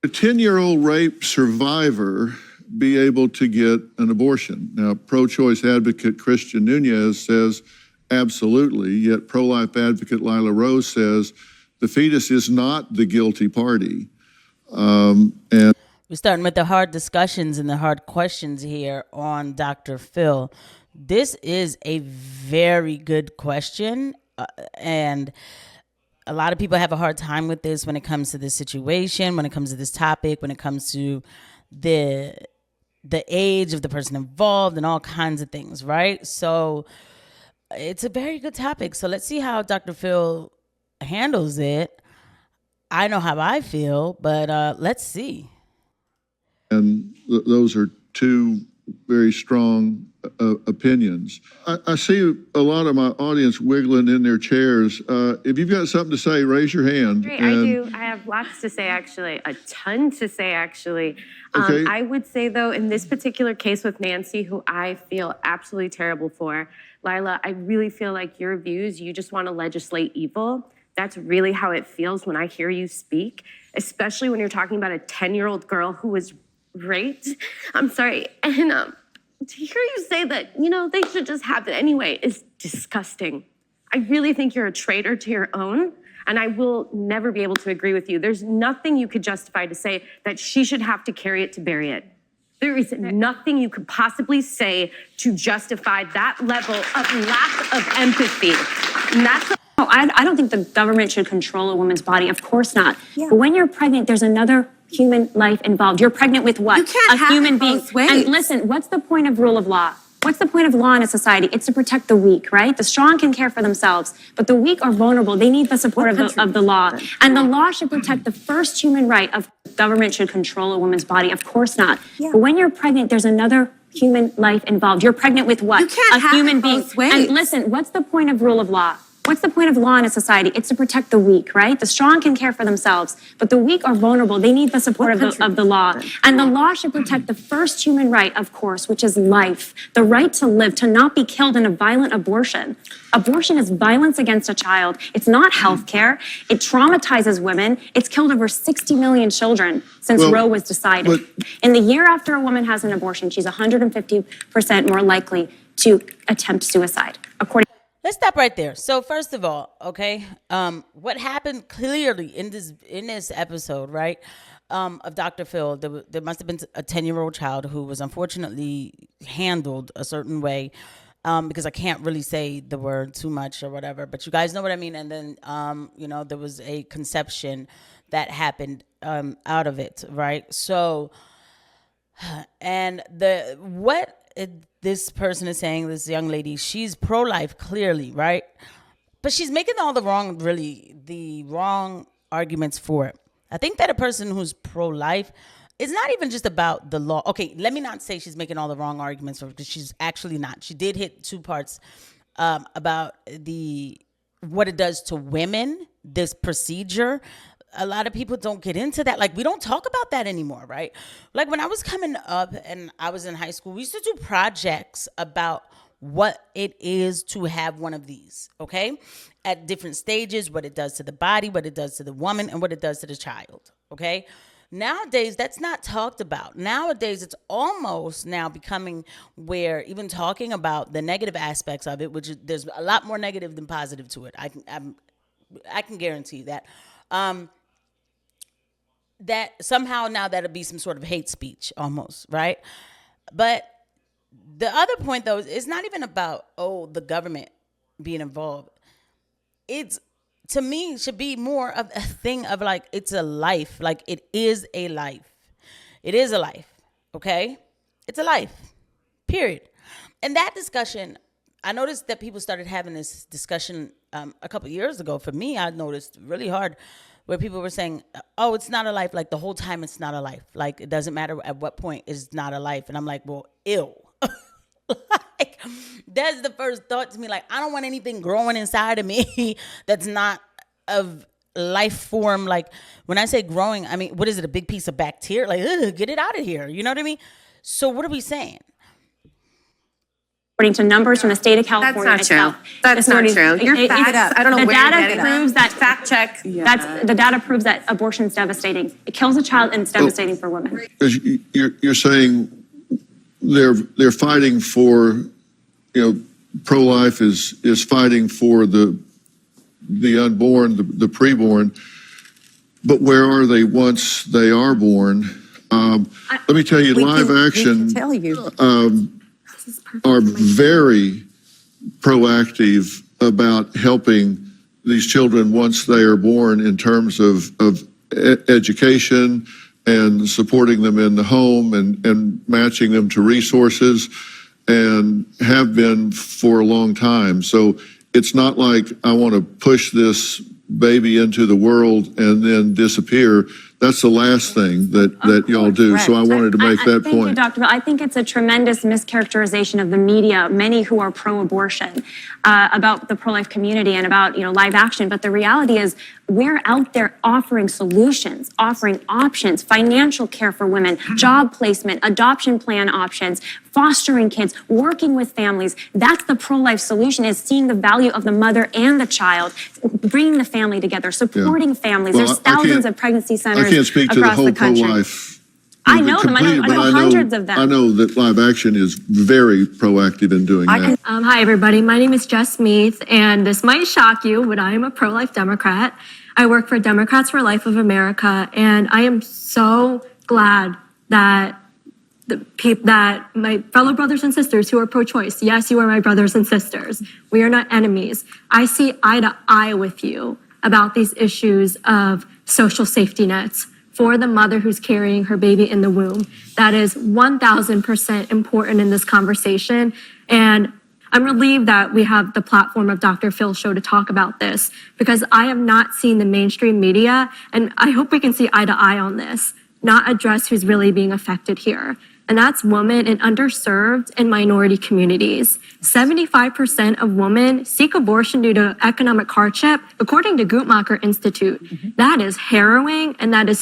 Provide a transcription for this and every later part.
A 10-year-old rape survivor be able to get an abortion? Now, pro-choice advocate Christian Nunez says absolutely, yet pro-life advocate Lila Rose says the fetus is not the guilty party. And we're starting with the hard discussions and the hard questions here on Dr. Phil. This is a very good question, and a lot of people have a hard time with this when it comes to this situation, when it comes to this topic, when it comes to the age of the person involved and all kinds of things, right? So it's a very good topic. So let's see how Dr. Phil handles it. I know how I feel, but let's see. And those are two very strong opinions. I see a lot of my audience wiggling in their chairs. If you've got something to say, raise your hand. Great, I do. I have lots to say, actually. A ton to say, actually. Okay. I would say, though, in this particular case with Nancy, who I feel absolutely terrible for, Lila, I really feel like your views, you just want to legislate evil. That's really how it feels when I hear you speak, especially when you're talking about a 10-year-old girl who was raped. I'm sorry. And to hear you say that, they should just have it anyway is disgusting. I really think you're a traitor to your own, and I will never be able to agree with you. There's nothing you could justify to say that she should have to carry it to bury it. There is nothing you could possibly say to justify that level of lack of empathy. And that's No, I don't think the government should control a woman's body. Of course not. Yeah. But when you're pregnant, there's another human life involved. You're pregnant with what? You can't a human being. And listen, what's the point of rule of law? What's the point of law in a society? It's to protect the weak, right? The strong can care for themselves, but the weak are vulnerable. They need the support of the law. And the law should protect the first human right of government should control a woman's body. Of course not. Yeah. But when you're pregnant, there's another human life involved. You're pregnant with what? You can't a human being. And listen, what's the point of rule of law? What's the point of law in a society? It's to protect the weak, right? The strong can care for themselves, but the weak are vulnerable. They need the support of the law. And the law should protect the first human right, of course, which is life. The right to live, to not be killed in a violent abortion. Abortion is violence against a child. It's not health care. It traumatizes women. It's killed over 60 million children since Roe was decided. In the year after a woman has an abortion, she's 150% more likely to attempt suicide, according. Let's stop right there. So first of all, okay, what happened clearly in this episode, right, of Dr. Phil, there must have been a 10-year-old child who was unfortunately handled a certain way, because I can't really say the word too much or whatever, but you guys know what I mean. And then, there was a conception that happened out of it, right? So, and this person is saying, this young lady, she's pro-life clearly, right? But she's making all the wrong arguments for it. I think that a person who's pro-life is not even just about the law. Okay, let me not say she's making all the wrong arguments for it, because she's actually not. She did hit two parts about what it does to women, this procedure. A lot of people don't get into that. Like, we don't talk about that anymore, right? Like, when I was coming up and I was in high school, we used to do projects about what it is to have one of these, okay? At different stages, what it does to the body, what it does to the woman, and what it does to the child, okay? Nowadays, that's not talked about. Nowadays, it's almost now becoming where even talking about the negative aspects of it, which is, there's a lot more negative than positive to it. I can guarantee that. That somehow now that'll be some sort of hate speech almost, right? But the other point, though, is it's not even about, the government being involved. It's, to me, should be more of a thing of like, it's a life. Like, it is a life. It is a life, okay? It's a life, period. And that discussion, I noticed that people started having this discussion a couple years ago. For me, I noticed really hard where people were saying, it's not a life. Like, the whole time it's not a life. Like, it doesn't matter at what point it's not a life. And I'm like, well, ew. Like, that's the first thought to me. Like, I don't want anything growing inside of me that's not of life form. Like, when I say growing, I mean, what is it, a big piece of bacteria? Like, get it out of here. You know what I mean? So what are we saying? according to numbers from the state of California That's not itself. true. That's not true. Your facts, I don't know the where you're data getting proves that. Fact check. That's the data proves that abortion is devastating. It kills a child and it's devastating for women. Because you're saying they're fighting for, pro-life is fighting for the unborn, the preborn, but where are they once they are born? Let me tell you, live action are very proactive about helping these children once they are born in terms of education and supporting them in the home and matching them to resources, and have been for a long time. So it's not like I want to push this baby into the world and then disappear. That's the last thing that y'all do. So I wanted to make that Thank you, point. Dr. Bell. I think it's a tremendous mischaracterization of the media, many who are pro-abortion, about the pro-life community and about, live action. But the reality is we're out there offering solutions, offering options, financial care for women, job placement, adoption plan options, fostering kids, working with families. That's the pro-life solution, is seeing the value of the mother and the child, bringing the family together, supporting families. Well, There's thousands of pregnancy centers I can't speak to the across whole the country. pro-life. I know them. I know hundreds of them. I know that live action is very proactive in doing that. Hi, everybody. My name is Jess Meath, and this might shock you, but I am a pro-life Democrat. I work for Democrats for Life of America, and I am so glad that that my fellow brothers and sisters who are pro-choice, yes, you are my brothers and sisters. We are not enemies. I see eye to eye with you about these issues of social safety nets for the mother who's carrying her baby in the womb. That is 1000% important in this conversation. And I'm relieved that we have the platform of Dr. Phil's show to talk about this, because I have not seen the mainstream media, and I hope we can see eye to eye on this, not address who's really being affected here. And that's women in underserved and minority communities. 75% of women seek abortion due to economic hardship, according to Guttmacher Institute. That is harrowing, and that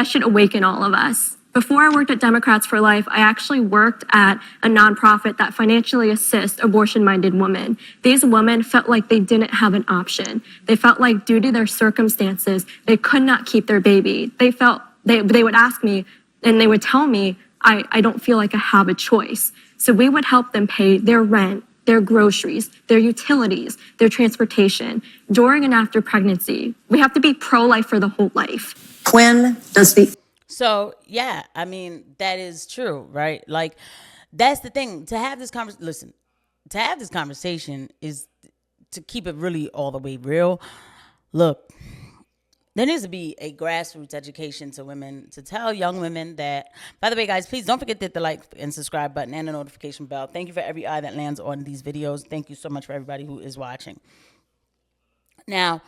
should awaken all of us. Before I worked at Democrats for Life, I actually worked at a nonprofit that financially assists abortion-minded women. These women felt like they didn't have an option. They felt like due to their circumstances, they could not keep their baby. They would ask me, and they would tell me, I don't feel like I have a choice. So we would help them pay their rent, their groceries, their utilities, their transportation during and after pregnancy. We have to be pro-life for the whole life. When does the... So, yeah, I mean, that is true, right? Like, that's the thing. To have this conversation is to keep it really all the way real. Look, there needs to be a grassroots education to women, to tell young women that, by the way, guys, please don't forget to hit the like and subscribe button and the notification bell. Thank you for every eye that lands on these videos. Thank you so much for everybody who is watching. Now,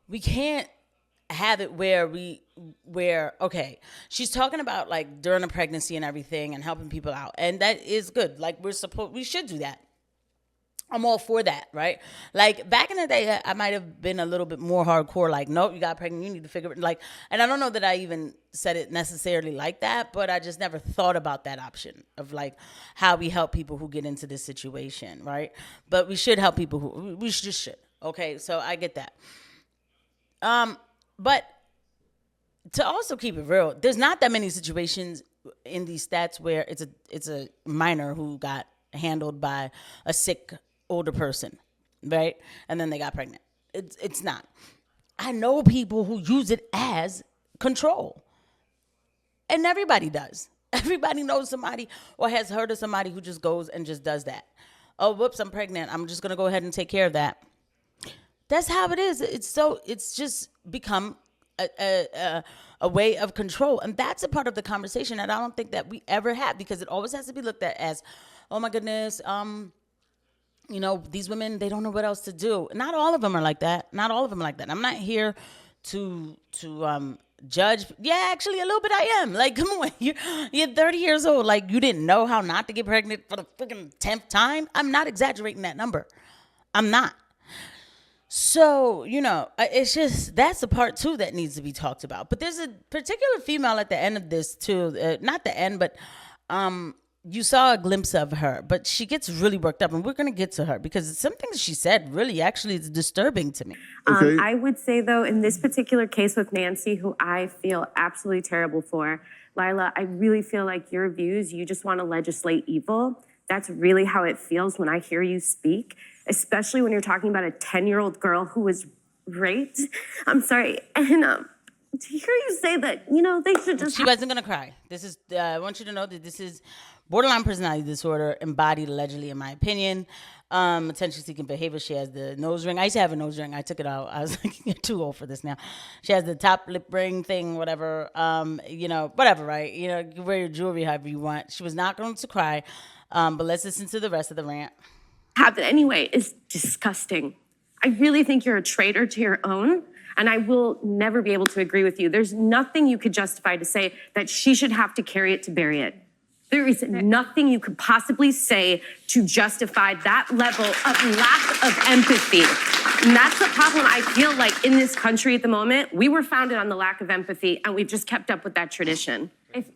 we can't have it where okay, she's talking about like during a pregnancy and everything and helping people out, and that is good. Like we should do that. I'm all for that, right? Like back in the day, I might have been a little bit more hardcore. Like, nope, you got pregnant, you need to figure it. Like, and I don't know that I even said it necessarily like that, but I just never thought about that option of like how we help people who get into this situation, right? But we should help people we just should. Okay, so I get that. But to also keep it real, there's not that many situations in these stats where it's a minor who got handled by a sick older person, right? And then they got pregnant. It's not. I know people who use it as control. And everybody does. Everybody knows somebody or has heard of somebody who just goes and just does that. Oh, whoops, I'm pregnant. I'm just going to go ahead and take care of that. That's how it is. It's just become a way of control. And that's a part of the conversation that I don't think that we ever have, because it always has to be looked at as, oh my goodness, these women, they don't know what else to do. Not all of them are like that. Not all of them are like that. I'm not here to judge. Yeah, actually a little bit I am. Like, come on, you're 30 years old. Like, you didn't know how not to get pregnant for the freaking 10th time. I'm not exaggerating that number. I'm not. So, it's just, that's the part too that needs to be talked about. But there's a particular female at the end of this too, not the end, but you saw a glimpse of her, but she gets really worked up, and we're going to get to her because some things she said really actually is disturbing to me. Okay. I would say, though, in this particular case with Nancy, who I feel absolutely terrible for, Lila, I really feel like your views, you just want to legislate evil. That's really how it feels when I hear you speak, especially when you're talking about a 10-year-old girl who was raped. I'm sorry. And to hear you say that, they should just... She wasn't going to cry. This is, I want you to know that this is borderline personality disorder embodied allegedly, in my opinion. Attention-seeking behavior. She has the nose ring. I used to have a nose ring. I took it out. I was like, you're too old for this now. She has the top lip ring thing, whatever. Whatever, right? You can wear your jewelry however you want. She was not going to cry. But let's listen to the rest of the rant. Happen anyway is disgusting. I really think you're a traitor to your own, and I will never be able to agree with you. There's nothing you could justify to say that she should have to carry it to bury it. There is nothing you could possibly say to justify that level of lack of empathy. And that's the problem I feel like in this country at the moment. We were founded on the lack of empathy, and we've just kept up with that tradition.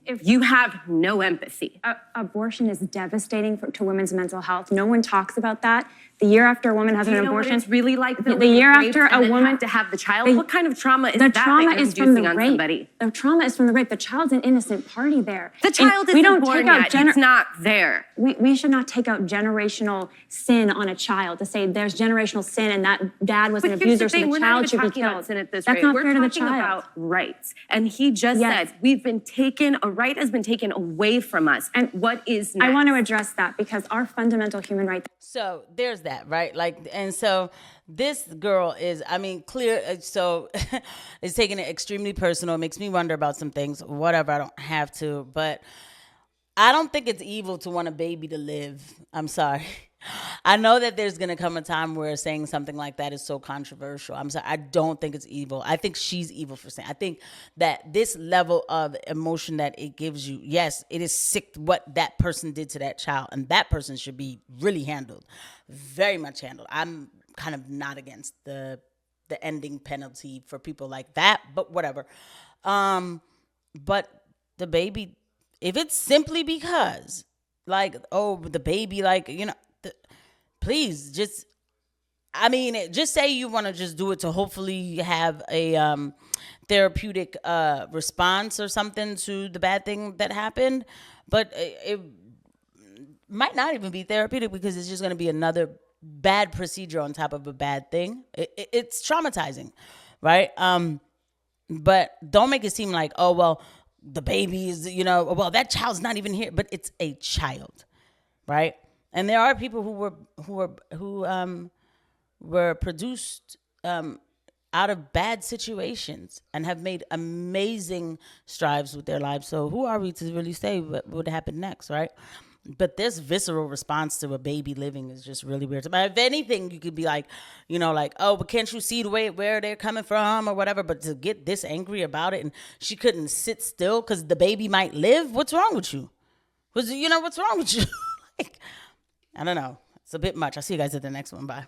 If you have no empathy. Abortion is devastating to women's mental health. No one talks about that. The year after a woman has an abortion, it's really like the year after a woman have to have the child. What kind of trauma is the that? trauma that you're is from the inducing on rape. somebody? The trauma is from the rape. The child's an innocent party there. The child isn't born yet. It's not there. We should not take out generational sin on a child to say there's generational sin and that dad was an abuser, so the child should be killed. That's not fair to the child. We're talking about rights. And he just said, a right has been taken away from us. And what is next? I want to address that because our fundamental human right. So there's that, right? And so this girl is, clear. So it's taking it extremely personal. It makes me wonder about some things. Whatever, I don't have to, but I don't think it's evil to want a baby to live. I'm sorry. I know that there's going to come a time where saying something like that is so controversial. I'm sorry. I don't think it's evil. I think she's evil for saying. I think that this level of emotion that it gives you, yes, it is sick what that person did to that child. And that person should be really handled, very much handled. I'm kind of not against the ending penalty for people like that, but whatever. But the baby, if it's simply because, the baby, please just say you want to just do it to hopefully have a therapeutic response or something to the bad thing that happened. But it might not even be therapeutic because it's just going to be another bad procedure on top of a bad thing. It's traumatizing, right? But don't make it seem like, oh, well, the baby is, that child's not even here, but it's a child, right? And there are people who were produced out of bad situations and have made amazing strides with their lives. So who are we to really say what would happen next, right? But this visceral response to a baby living is just really weird. But if anything, you could be like, oh, but can't you see where they're coming from or whatever? But to get this angry about it, and she couldn't sit still because the baby might live. What's wrong with you? What's wrong with you? I don't know. It's a bit much. I'll see you guys at the next one. Bye.